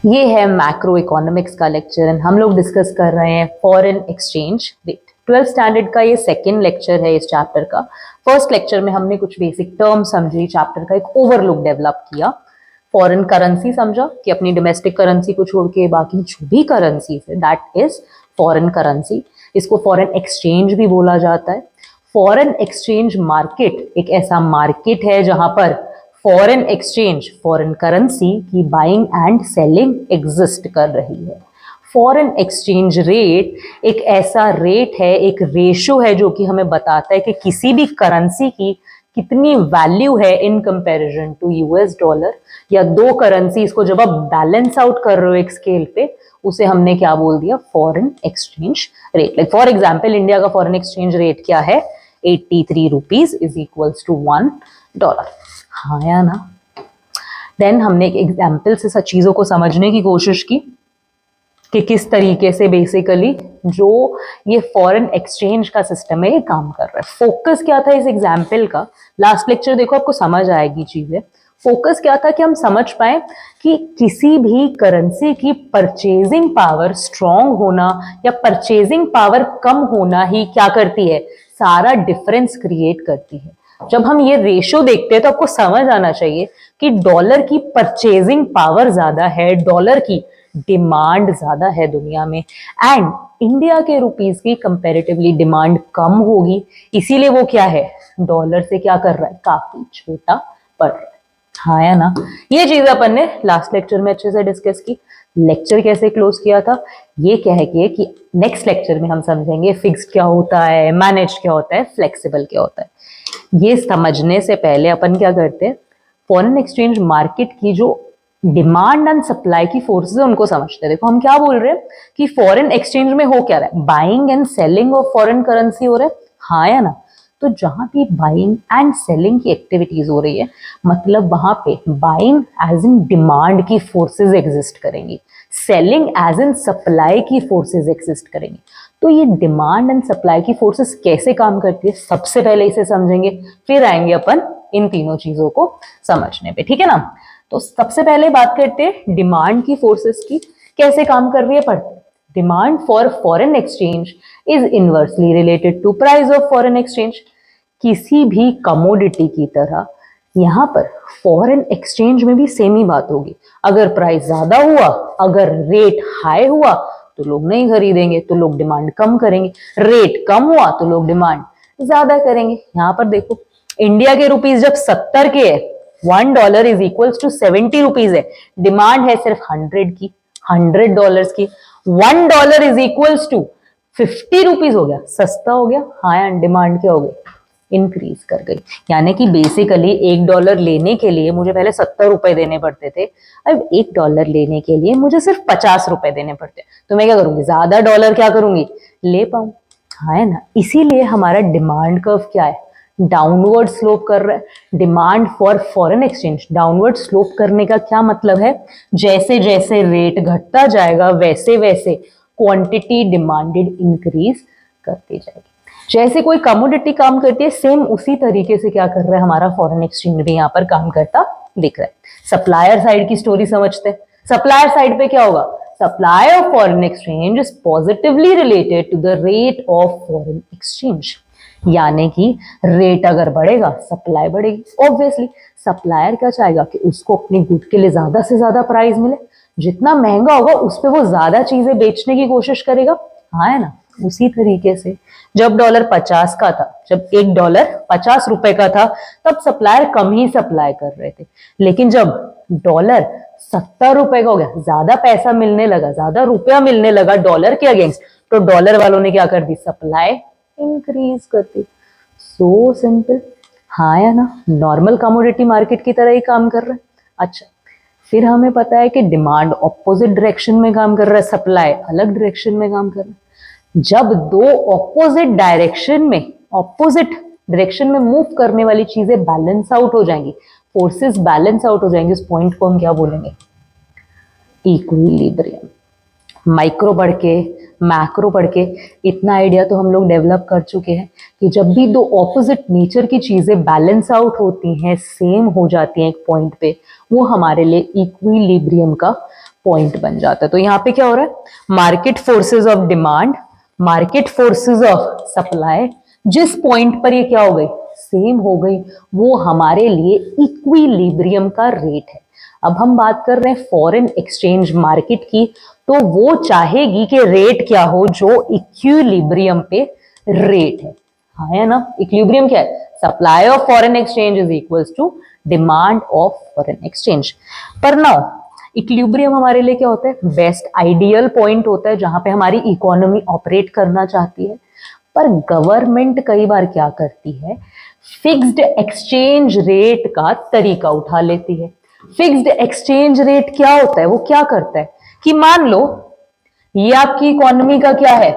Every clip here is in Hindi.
ये है मैक्रो इकोनॉमिक्स का लेक्चर एंड हम लोग डिस्कस कर रहे हैं foreign exchange rate. 12th standard का ये सेकेंड लेक्चर है इस चैप्टर का। फर्स्ट लेक्चर में हमने कुछ बेसिक टर्म समझी, चैप्टर का एक ओवरलुक डेवलप किया, फॉरेन करेंसी समझा कि अपनी डोमेस्टिक करेंसी को छोड़ के बाकी जो भी करेंसी है दैट इज फॉरेन करेंसी। इसको फॉरेन एक्सचेंज भी बोला जाता है। फॉरेन एक्सचेंज मार्केट एक ऐसा मार्केट है जहां पर फॉरेन एक्सचेंज, फॉरेन करेंसी की बाइंग एंड सेलिंग एग्जिस्ट कर रही है। फॉरेन एक्सचेंज रेट एक ऐसा रेट है, एक रेशो है जो कि हमें बताता है कि किसी भी करेंसी की कितनी वैल्यू है in comparison to US dollar, या दो करेंसीज को जब आप बैलेंस आउट कर रहे हो एक स्केल पे, उसे हमने क्या बोल दिया, foreign exchange rate. Like for example India का फॉरेन एक्सचेंज रेट क्या है, 83 रुपीज इज इक्वल्स टू $1। हाँ या ना। देन हमने एक एग्जाम्पल से सब चीजों को समझने की कोशिश की कि किस तरीके से बेसिकली जो ये फॉरेन एक्सचेंज का सिस्टम है ये काम कर रहा है। फोकस क्या था इस एग्जाम्पल का, लास्ट लेक्चर देखो आपको समझ आएगी चीजें। फोकस क्या था कि हम समझ पाए कि किसी भी करेंसी की परचेजिंग पावर स्ट्रांग होना या परचेजिंग पावर कम होना ही क्या करती है, सारा डिफरेंस क्रिएट करती है। जब हम ये रेशो देखते हैं तो आपको समझ आना चाहिए कि डॉलर की परचेजिंग पावर ज्यादा है, डॉलर की डिमांड ज्यादा है दुनिया में, एंड इंडिया के रुपीस की कंपैरेटिवली डिमांड कम होगी, इसीलिए वो क्या है, डॉलर से क्या कर रहा है, काफी छोटा पड़ रहा है। हाँ या ना। ये चीज अपन ने लास्ट लेक्चर में अच्छे से डिस्कस की। लेक्चर कैसे क्लोज किया था, ये कह के कि नेक्स्ट लेक्चर में हम समझेंगे फिक्स्ड क्या होता है, मैनेज क्या होता है, फ्लेक्सिबल क्या होता है। ये समझने से पहले अपन क्या करते हैं, फॉरेन एक्सचेंज मार्केट की जो डिमांड एंड सप्लाई की फोर्सेस है उनको समझते हैं। देखो हम क्या बोल रहे हैं कि फॉरेन एक्सचेंज में हो क्या रहा है, buying and selling of foreign currency हो रहा है। हाँ या ना। तो जहां भी बाइंग एंड सेलिंग की एक्टिविटीज हो रही है, मतलब वहां पे बाइंग एज इन डिमांड की फोर्सेस एग्जिस्ट करेंगी, सेलिंग एज इन सप्लाई की फोर्सेस एग्जिस्ट करेंगी। तो ये डिमांड एंड सप्लाई की फोर्सेस कैसे काम करती है, सबसे पहले इसे समझेंगे, फिर आएंगे अपन इन तीनों चीजों को समझने पे, ठीक है ना। तो सबसे पहले बात करते हैं डिमांड की फोर्सेस की, कैसे काम कर रही है पढ़ते। Demand for foreign exchange is inversely related to price of foreign exchange. किसी भी कमोडिटी की तरह यहाँ पर फॉरेन एक्सचेंज में भी सेम ही बात होगी। अगर प्राइस ज्यादा हुआ, अगर रेट हाई हुआ तो लोग नहीं खरीदेंगे, तो लोग डिमांड कम करेंगे, रेट कम हुआ तो लोग डिमांड ज्यादा करेंगे। यहाँ पर देखो इंडिया के रुपीस जब 70 के है, $1 इज इक्वल्स टू 70 रुपीज है, डिमांड है सिर्फ 100 की, $100 की, $1 इज इक्वल्स टू 50 रुपीज हो गया, सस्ता हो गया। हाँ, डिमांड क्या हो गई, इंक्रीज कर गई। यानी कि बेसिकली $1 लेने के लिए मुझे पहले 70 रुपए देने पड़ते थे, अब $1 लेने के लिए मुझे सिर्फ 50 रुपए देने पड़ते। तो मैं क्या करूंगी, ज्यादा डॉलर क्या करूंगी, ले पाऊं। हाँ है ना। इसीलिए हमारा डिमांड कर्व क्या है, डाउनवर्ड स्लोप कर रहा है। Demand for foreign exchange downward slope करने का क्या मतलब है, जैसे जैसे रेट घटता जाएगा वैसे वैसे क्वांटिटी डिमांडेड इंक्रीज करती जाएगी। जैसे कोई कमोडिटी काम करती है, सेम उसी तरीके से क्या कर रहा है हमारा फॉरेन एक्सचेंज भी यहाँ पर काम करता दिख रहा है। सप्लायर साइड की स्टोरी समझते हैं। सप्लायर साइड पे क्या होगा, supply of foreign exchange is positively related to the rate of foreign exchange. यानी कि रेट अगर बढ़ेगा सप्लाई बढ़ेगी। ऑब्वियसली सप्लायर क्या चाहेगा कि उसको अपने गुड के लिए ज्यादा से ज्यादा प्राइस मिले, जितना महंगा होगा उस पर वो ज्यादा चीजें बेचने की कोशिश करेगा। हाँ है ना। उसी तरीके से जब डॉलर 50 का था, जब $1 50 रुपए का था, तब सप्लायर कम ही सप्लाई कर रहे थे। लेकिन जब डॉलर 70 रुपए का हो गया, ज्यादा पैसा मिलने लगा, ज्यादा रुपया मिलने लगा डॉलर के अगेंस्ट, तो डॉलर वालों ने क्या कर दी, सप्लाई इंक्रीज कर दी। So simple. हाँ या ना। नॉर्मल कमोडिटी मार्केट की तरह ही काम कर रहा है। अच्छा, फिर हमें पता है कि डिमांड ऑपोजिट डायरेक्शन में काम कर रहा है, सप्लाई अलग डायरेक्शन में काम कर रहा है। जब दो ऑपोजिट डायरेक्शन में मूव करने वाली चीजें बैलेंस आउट हो जाएंगी, फोर्सेस बैलेंस आउट हो जाएंगे, उस पॉइंट को हम क्या बोलेंगे, इक्विलिब्रियम। माइक्रो पढ़ के, मैक्रो पढ़ के इतना आइडिया तो हम लोग डेवलप कर चुके हैं कि जब भी दो ऑपोजिट नेचर की चीजें बैलेंस आउट होती हैं, सेम हो जाती हैं एक पॉइंट पे, वो हमारे लिए इक्विलिब्रियम का पॉइंट बन जाता है। तो यहाँ पे क्या हो रहा है, market forces of demand, market forces of supply, जिस पॉइंट पर ये क्या हो गई, सेम हो गई, वो हमारे लिए इक्विलिब्रियम का रेट है। अब हम बात कर रहे हैं फॉरेन एक्सचेंज मार्केट की, तो वो चाहेगी कि रेट क्या हो जो इक्विलिब्रियम पे रेट है ना। इक्विलिब्रियम क्या है, supply of foreign exchange is equals to demand of foreign exchange. पर नाउ इक्विलिब्रियम हमारे लिए क्या होता है, बेस्ट आइडियल पॉइंट होता है जहां पे हमारी इकोनॉमी ऑपरेट करना चाहती है। पर गवर्नमेंट कई बार क्या करती है, फिक्स्ड एक्सचेंज रेट का तरीका उठा लेती है। फिक्स्ड एक्सचेंज रेट क्या होता है, वो क्या करता है कि मान लो ये आपकी इकोनॉमी का क्या है,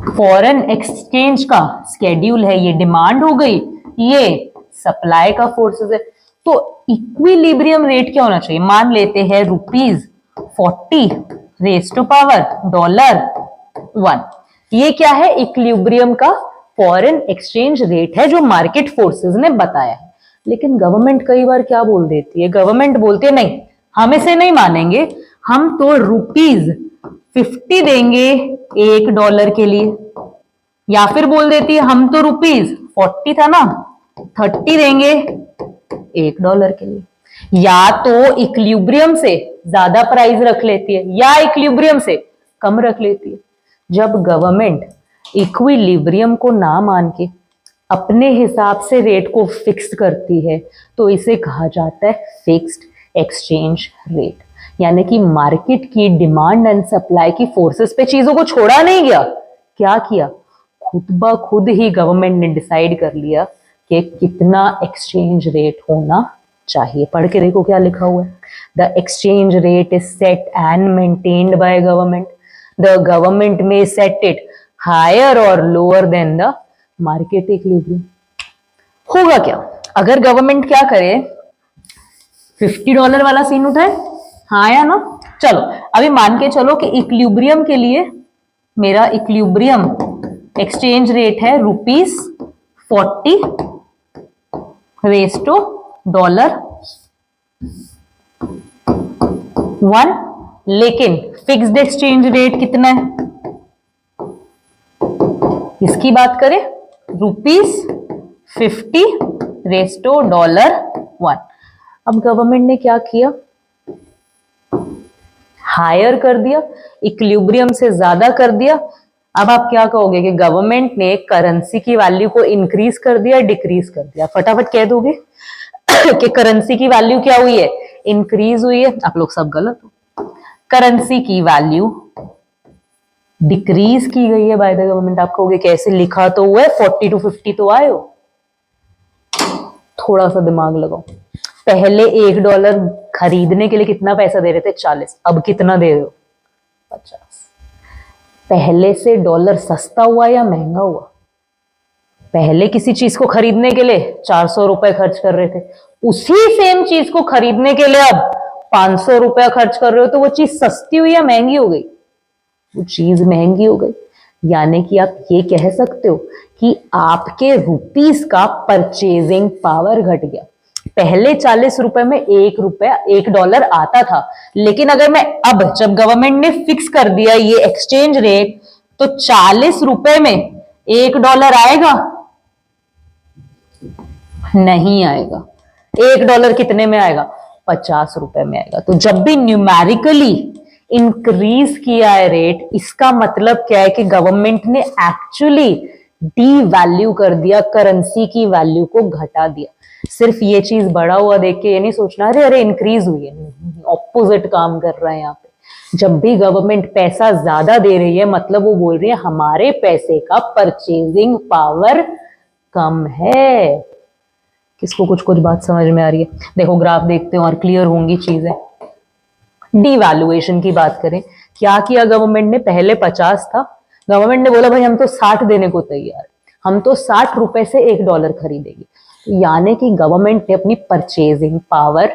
फॉरेन एक्सचेंज का स्केड्यूल है, ये डिमांड हो गई, ये सप्लाई का फोर्सेस है। तो इक्विलिब्रियम रेट क्या होना चाहिए, मान लेते हैं ₹40 रेज़ टू पावर $1। ये क्या है, इक्विलिब्रियम का फॉरेन एक्सचेंज रेट है जो मार्केट फोर्सेस ने बताया है। लेकिन गवर्नमेंट कई बार क्या बोल देती है, गवर्नमेंट बोलती है नहीं, हम इसे नहीं मानेंगे, हम तो ₹50 देंगे $1 के लिए। या फिर बोल देती है हम तो ₹40 था ना, 30 देंगे $1 के लिए। या तो इक्विलिब्रियम से ज्यादा प्राइस रख लेती है या इक्विलिब्रियम से कम रख लेती है। जब गवर्नमेंट इक्विलिब्रियम को ना मान के अपने हिसाब से रेट को फिक्स करती है तो इसे कहा जाता है फिक्स्ड एक्सचेंज रेट। यानी कि मार्केट की डिमांड एंड सप्लाई की फोर्सेस पे चीजों को छोड़ा नहीं गया, क्या किया, खुद ब खुद ही गवर्नमेंट ने डिसाइड कर लिया कि कितना एक्सचेंज रेट होना चाहिए। पढ़ के देखो क्या लिखा हुआ है, the exchange rate is set and maintained by government, the government में सेट इट हायर और lower than the market equilibrium. होगा क्या अगर गवर्नमेंट क्या करे, $50 वाला सीन उठाए, हाँ या ना। चलो अभी मान के चलो कि इक्विलिब्रियम के लिए मेरा इक्विलिब्रियम एक्सचेंज रेट है ₹40 रेज़ टू $1, लेकिन फिक्स्ड एक्सचेंज रेट कितना है, इसकी बात करें ₹50 रेज़ टू $1। अब गवर्नमेंट ने क्या किया, हायर कर दिया, इक्विलिब्रियम से ज्यादा कर दिया। अब आप क्या कहोगे कि गवर्नमेंट ने करेंसी की वैल्यू को इंक्रीज कर दिया, डिक्रीज कर दिया। फटाफट कह दोगे कि करेंसी की वैल्यू क्या हुई है, इंक्रीज हुई है। आप लोग सब गलत हो, करेंसी की वैल्यू डिक्रीज की गई है बाय द गवर्नमेंट। आप कहोगे कैसे, लिखा तो हुआ है 40 to 50 तो आए हो। थोड़ा सा दिमाग लगाओ, पहले $1 खरीदने के लिए कितना पैसा दे रहे थे, 40, अब कितना दे रहे हो, 50। पहले से डॉलर सस्ता हुआ या महंगा हुआ, पहले किसी चीज को खरीदने के लिए ₹400 खर्च कर रहे थे, उसी सेम चीज को खरीदने के लिए अब ₹500 खर्च कर रहे हो, तो वो चीज सस्ती हुई या महंगी हो गई, वो चीज महंगी हो गई। यानी कि आप ये कह सकते हो कि आपके रुपीस का परचेजिंग पावर घट गया। पहले ₹40 में $1 आता था, लेकिन अगर मैं अब जब गवर्नमेंट ने फिक्स कर दिया ये एक्सचेंज रेट, तो ₹40 में $1 आएगा, नहीं आएगा। $1 कितने में आएगा, ₹50 में आएगा। तो जब भी न्यूमेरिकली इंक्रीज किया है रेट, इसका मतलब क्या है कि गवर्नमेंट ने एक्चुअली डी वैल्यू कर दिया, करेंसी की वैल्यू को घटा दिया। सिर्फ ये चीज बढ़ा हुआ देख के ये नहीं सोचना अरे अरे इंक्रीज हुई है, ऑपोजिट काम कर रहा है यहाँ पे। जब भी गवर्नमेंट पैसा ज्यादा दे रही है, मतलब वो बोल रही है हमारे पैसे का परचेजिंग पावर कम है। किसको कुछ कुछ बात समझ में आ रही है, देखो ग्राफ देखते हो और क्लियर होंगी चीजें। डिवैल्यूएशन की बात करें, क्या किया गवर्नमेंट ने, पहले 50 था, गवर्नमेंट ने बोला भाई हम तो 60 देने को तैयार, हम तो ₹60 से $1 खरीदेंगे। यानी कि गवर्नमेंट ने अपनी परचेजिंग पावर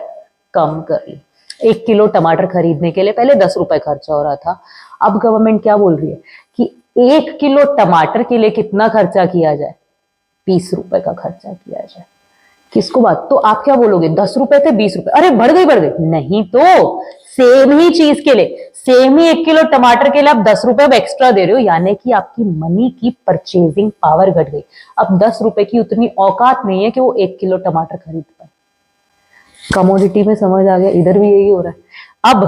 कम कर ली। 1 किलो टमाटर खरीदने के लिए पहले ₹10 खर्चा हो रहा था, अब गवर्नमेंट क्या बोल रही है कि 1 किलो टमाटर के लिए कितना खर्चा किया जाए, ₹20 का खर्चा किया जाए। किसको बात, तो आप क्या बोलोगे 10 रुपए थे 20 रुपए, अरे बढ़ गई नहीं, तो सेम ही चीज के लिए, सेम ही 1 किलो टमाटर के लिए आप 10 रुपए अब एक्स्ट्रा दे रहे हो, यानी कि आपकी मनी की परचेजिंग पावर घट गई। अब 10 रुपए की उतनी औकात नहीं है कि वो 1 किलो टमाटर खरीद पाए। कमोडिटी में समझ आ गया, इधर भी यही हो रहा है। अब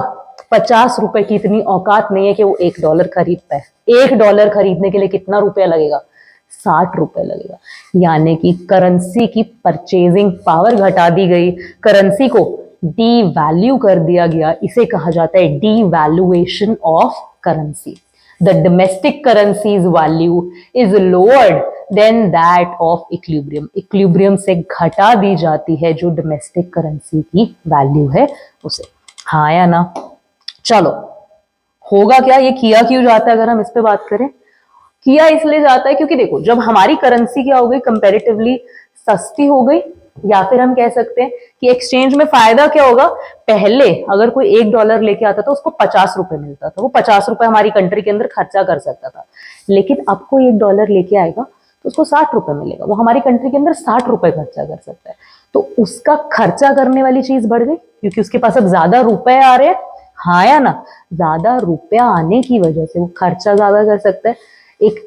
50 रुपए की इतनी औकात नहीं है कि वो $1 खरीद पाए। $1 खरीदने के लिए कितना रुपया लगेगा, 60 रुपए लगेगा। यानी कि करेंसी की परचेजिंग पावर घटा दी गई, करेंसी को डी वैल्यू कर दिया गया। इसे कहा जाता है devaluation of currency. The domestic currencies value is lowered than that of equilibrium. Equilibrium से घटा दी जाती है जो डोमेस्टिक करेंसी की वैल्यू है उसे। हाँ या ना? चलो, होगा क्या, ये किया क्यों जाता है अगर हम इस पे बात करें? किया इसलिए जाता है क्योंकि देखो, जब हमारी करेंसी क्या हो गई, कंपैरेटिवली सस्ती हो गई, या फिर हम कह सकते हैं कि एक्सचेंज में फायदा क्या होगा, पहले अगर कोई $1 लेके आता था उसको 50 रुपए मिलता था, वो 50 रुपए हमारी कंट्री के अंदर खर्चा कर सकता था। लेकिन अब कोई $1 लेके आएगा तो उसको 60 रुपए मिलेगा, वो हमारी कंट्री के अंदर 60 रुपए खर्चा कर सकता है। तो उसका खर्चा करने वाली चीज बढ़ गई क्योंकि उसके पास अब ज्यादा रुपए आ रहे हैं। हाँ या ना? ज्यादा रुपया आने की वजह से वो खर्चा ज्यादा कर सकता है। एक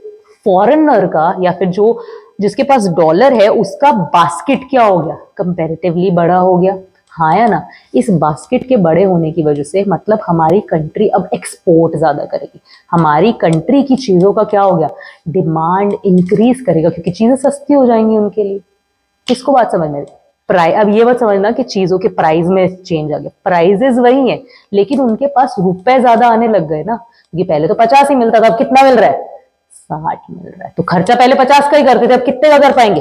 फॉरेनर का या फिर जो जिसके पास डॉलर है उसका बास्केट क्या हो गया, कंपैरेटिवली बड़ा हो गया। हाँ या ना? इस बास्केट के बड़े होने की वजह से मतलब हमारी कंट्री अब एक्सपोर्ट ज्यादा करेगी, हमारी कंट्री की चीजों का क्या हो गया, डिमांड इंक्रीज करेगा क्योंकि चीजें सस्ती हो जाएंगी उनके लिए। किसको बात समझ में आई? प्राइस, अब ये मत समझना कि चीजों के प्राइस में चेंज आ गया, प्राइजेस वही है लेकिन उनके पास रुपए ज्यादा आने लग गए ना, क्योंकि पहले तो 50 ही मिलता था, अब कितना मिल रहा है, 60 मिल रहा है। तो खर्चा पहले 50 का ही करते थे, अब कितने का कर पाएंगे,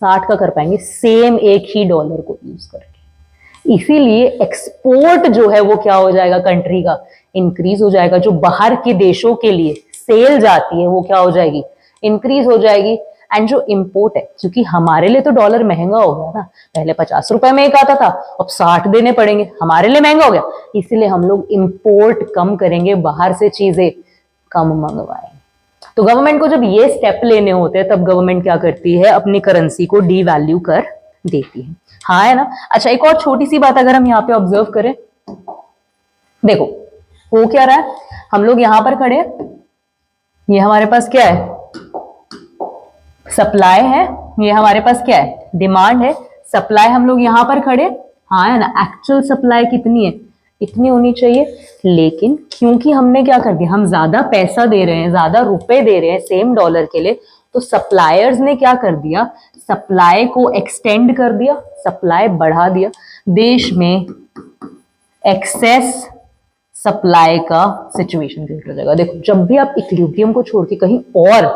60 का कर पाएंगे, सेम एक ही डॉलर को यूज करके। इसीलिए एक्सपोर्ट जो है वो क्या हो जाएगा, कंट्री का इंक्रीज हो जाएगा। जो बाहर के देशों के लिए सेल जाती है वो क्या हो जाएगी, इंक्रीज हो जाएगी। एंड जो इंपोर्ट है, क्योंकि हमारे लिए तो डॉलर महंगा हो गया ना, पहले 50 रुपए में एक आता था, अब 60 देने पड़ेंगे, हमारे लिए महंगा हो गया, इसीलिए हम लोग इंपोर्ट कम करेंगे, बाहर से चीजें कम मंगवाएंगे। तो गवर्नमेंट को जब ये स्टेप लेने होते हैं तब गवर्नमेंट क्या करती है, अपनी करेंसी को डी वैल्यू कर देती है। हाँ है ना? अच्छा, एक और छोटी सी बात अगर हम यहाँ पे ऑब्जर्व करें, देखो हो क्या रहा है, हम लोग यहां पर खड़े हैं, ये हमारे पास क्या है, सप्लाई है, ये हमारे पास क्या है, डिमांड है। सप्लाई हम लोग यहां पर खड़े, हाँ है ना, एक्चुअल सप्लाई कितनी है, इतनी होनी चाहिए। लेकिन क्योंकि हमने क्या कर दिया, हम ज्यादा पैसा दे रहे हैं, ज्यादा रुपए दे रहे हैं सेम डॉलर के लिए, तो सप्लायर्स ने क्या कर दिया, सप्लाई को एक्सटेंड कर दिया, सप्लाई बढ़ा दिया। देश में एक्सेस सप्लाई का सिचुएशन क्रिएट हो जाएगा। देखो, जब भी आप इक्विलिब्रियम को छोड़ के कहीं और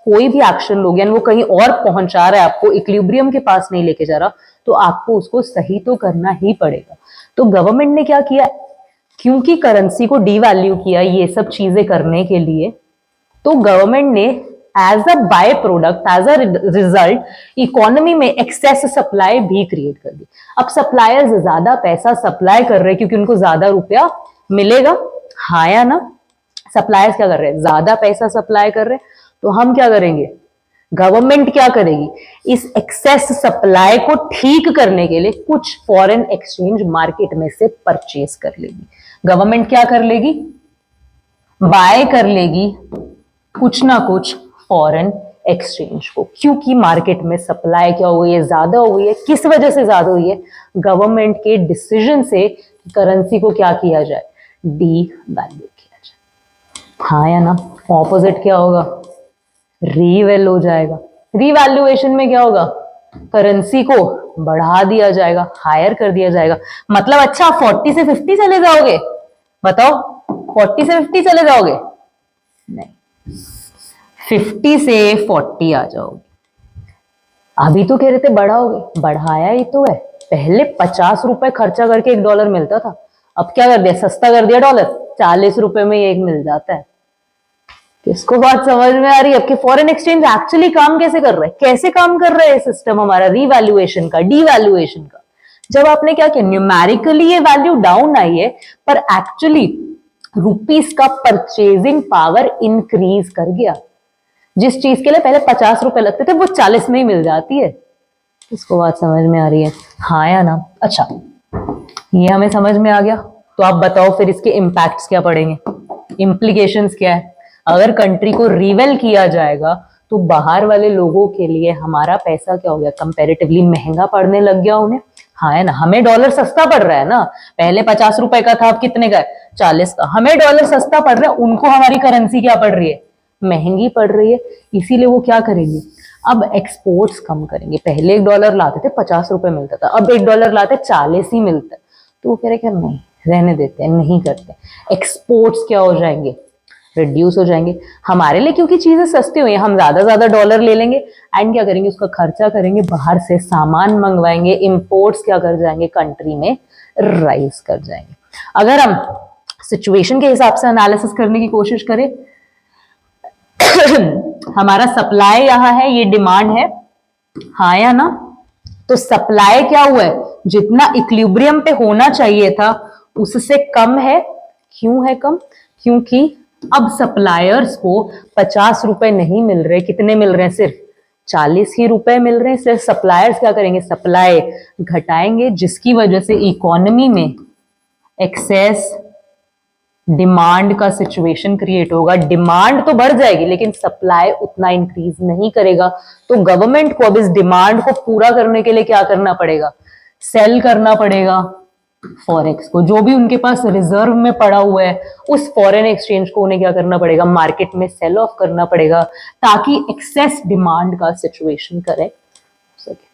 कोई भी एक्शन लोगे यानी वो कहीं और पहुंचा रहा है आपको, इक्विलिब्रियम के पास नहीं लेके जा रहा, तो आपको उसको सही तो करना ही पड़ेगा। तो गवर्नमेंट ने क्या किया, क्योंकि करेंसी को डीवैल्यू किया ये सब चीजें करने के लिए, तो गवर्नमेंट ने as a by product, as a result economy में एक्सेस सप्लाई भी क्रिएट कर दी। अब सप्लायर्स ज्यादा पैसा सप्लाई कर रहे हैं क्योंकि उनको ज्यादा रुपया मिलेगा। हाँ या ना? सप्लायर्स क्या कर रहे हैं, ज्यादा पैसा सप्लाई कर रहे हैं, तो हम क्या करेंगे, गवर्नमेंट क्या करेगी, इस एक्सेस सप्लाई को ठीक करने के लिए कुछ फॉरेन एक्सचेंज मार्केट में से परचेज कर लेगी। गवर्नमेंट क्या कर लेगी, बाय कर लेगी कुछ ना कुछ फॉरेन एक्सचेंज को, क्योंकि मार्केट में सप्लाई क्या हो गई है, ज्यादा हो गई है। किस वजह से ज्यादा हुई है, गवर्नमेंट के डिसीजन से करेंसी को क्या किया जाए, डी वैल्यू किया जाए। हाँ या ना? ऑपोजिट क्या होगा, रीवैल्यू हो जाएगा। रीवैल्यूएशन में क्या होगा, करेंसी को बढ़ा दिया जाएगा, हायर कर दिया जाएगा। मतलब अच्छा 40 से 50 चले जाओगे, बताओ 40 से 50 चले जाओगे, नहीं 50 से 40 आ जाओगे। अभी तो कह रहे थे बढ़ाओगे, बढ़ाया ही तो है। पहले 50 रुपए खर्चा करके $1 मिलता था, अब क्या कर दिया, सस्ता कर दिया डॉलर, 40 रुपए में एक मिल जाता है। किसको बात समझ में आ रही है? कि फॉरेन एक्सचेंज एक्चुअली काम कैसे कर रहा है, कैसे काम कर रहा है सिस्टम हमारा, रीवैल्यूएशन का, डीवैल्यूएशन का। जब आपने क्या किया, न्यूमेरिकली ये वैल्यू डाउन आई है, पर एक्चुअली रुपीस का परचेजिंग पावर इंक्रीज कर गया। जिस चीज के लिए पहले 50 रुपए लगते थे वो 40 में ही मिल जाती है। इसको बात समझ में आ रही है? हाँ या ना? अच्छा, ये हमें समझ में आ गया, तो आप बताओ फिर इसके इम्पैक्ट्स क्या पड़ेंगे, इम्प्लीकेशंस क्या है। अगर कंट्री को रिवेल किया जाएगा तो बाहर वाले लोगों के लिए हमारा पैसा क्या हो गया, कंपैरेटिवली महंगा पड़ने लग गया उन्हें। हाँ है ना? हमें डॉलर सस्ता पड़ रहा है ना, पहले 50 रुपए का था, अब कितने का है? 40 का। हमें डॉलर सस्ता पड़ रहा है, उनको हमारी करेंसी क्या पड़ रही है, महंगी पड़ रही है। इसीलिए वो क्या करेंगे, अब एक्सपोर्ट्स कम करेंगे। पहले $1 लाते थे 50 रुपए मिलता था, अब $1 लाते 40 ही मिलता है। तो वो कह रहे क्या, नहीं रहने देते हैं, नहीं करते। एक्सपोर्ट्स क्या हो जाएंगे, रिड्यूस हो जाएंगे हमारे लिए, क्योंकि चीजें सस्ती हुई हैं। हम ज्यादा ज्यादा डॉलर ले लेंगे एंड क्या करेंगे, उसका खर्चा करेंगे, बाहर से सामान मंगवाएंगे, इंपोर्ट्स क्या कर जाएंगे, कंट्री में राइज कर जाएंगे। अगर हम सिचुएशन के हिसाब से एनालिसिस करने की कोशिश करें, हमारा सप्लाई यहां है, ये डिमांड है, हाँ या ना? तो सप्लाई क्या हुआ है, जितना इक्विलिब्रियम पे होना चाहिए था उससे कम है। क्यों है कम? क्योंकि अब सप्लायर्स को 50 रुपए नहीं मिल रहे, कितने मिल रहे हैं, सिर्फ 40 ही रुपए मिल रहे हैं। इसलिए सप्लायर्स क्या करेंगे, सप्लाई घटाएंगे, जिसकी वजह से इकोनॉमी में एक्सेस डिमांड का सिचुएशन क्रिएट होगा। डिमांड तो बढ़ जाएगी लेकिन सप्लाई उतना इंक्रीज नहीं करेगा। तो गवर्नमेंट को अब इस डिमांड को पूरा करने के लिए क्या करना पड़ेगा, सेल करना पड़ेगा फॉरेक्स को। जो भी उनके पास रिजर्व में पड़ा हुआ है उस फॉरेन एक्सचेंज को उन्हें क्या करना पड़ेगा, मार्केट में सेल ऑफ करना पड़ेगा, ताकि एक्सेस डिमांड का सिचुएशन करेक्ट हो सके।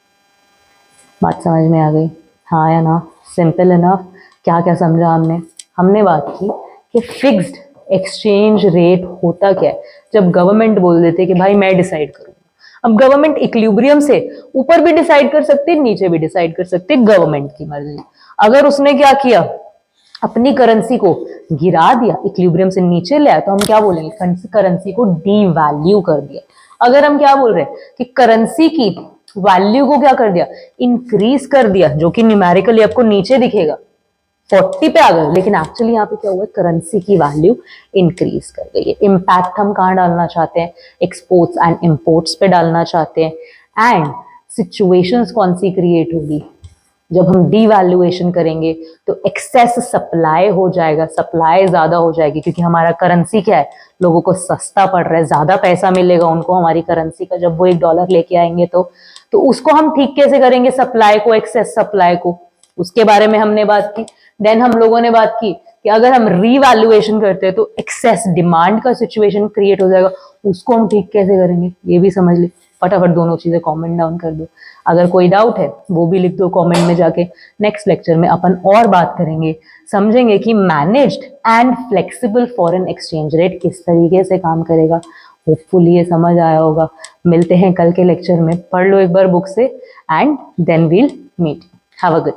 बात समझ में आ गई? हाँ या ना? Simple enough. क्या क्या समझा हमने? हमने बात की कि फिक्स्ड एक्सचेंज रेट होता क्या है, जब गवर्नमेंट बोल देते कि भाई मैं डिसाइड करूंगा। अब गवर्नमेंट इक्विलिब्रियम से ऊपर भी डिसाइड कर सकती है, नीचे भी डिसाइड कर सकती है, गवर्नमेंट की मर्जी। अगर उसने क्या किया, अपनी करेंसी को गिरा दिया, इक्विलिब्रियम से नीचे ले आया, तो हम क्या बोलेंगे, करेंसी को डीवैल्यू कर दिया। अगर हम क्या बोल रहे हैं कि करेंसी की वैल्यू को क्या कर दिया, इंक्रीज कर दिया, जो कि न्यूमेरिकली आपको नीचे दिखेगा 40 पे आ गए, लेकिन एक्चुअली यहाँ पे क्या हुआ, करेंसी की वैल्यू इंक्रीज कर गई है। इम्पैक्ट हम कहाँ डालना चाहते हैं, एक्सपोर्ट्स एंड इंपोर्ट्स पे डालना चाहते हैं। एंड सिचुएशंस कौन सी क्रिएट होगी, जब हम डीवैल्यूएशन करेंगे तो एक्सेस सप्लाई हो जाएगा, सप्लाई ज्यादा हो जाएगी, क्योंकि हमारा करेंसी क्या है, लोगों को सस्ता पड़ रहा है, ज्यादा पैसा मिलेगा उनको हमारी करेंसी का, जब वो $1 लेके आएंगे तो उसको हम ठीक कैसे करेंगे, सप्लाई को, एक्सेस सप्लाई को, उसके बारे में हमने बात की। देन हम लोगों ने बात की कि अगर हम रीवैल्यूएशन करते हैं तो एक्सेस डिमांड का सिचुएशन क्रिएट हो जाएगा, उसको हम ठीक कैसे करेंगे, ये भी समझ ले। फटाफट दोनों चीजें कमेंट डाउन कर दो, अगर कोई डाउट है वो भी लिख दो कमेंट में जाके। नेक्स्ट लेक्चर में अपन और बात करेंगे, समझेंगे कि managed and flexible foreign exchange rate किस तरीके से काम करेगा। होपफुली ये समझ आया होगा। मिलते हैं कल के लेक्चर में, पढ़ लो एक बार बुक से and then we'll meet. Have a good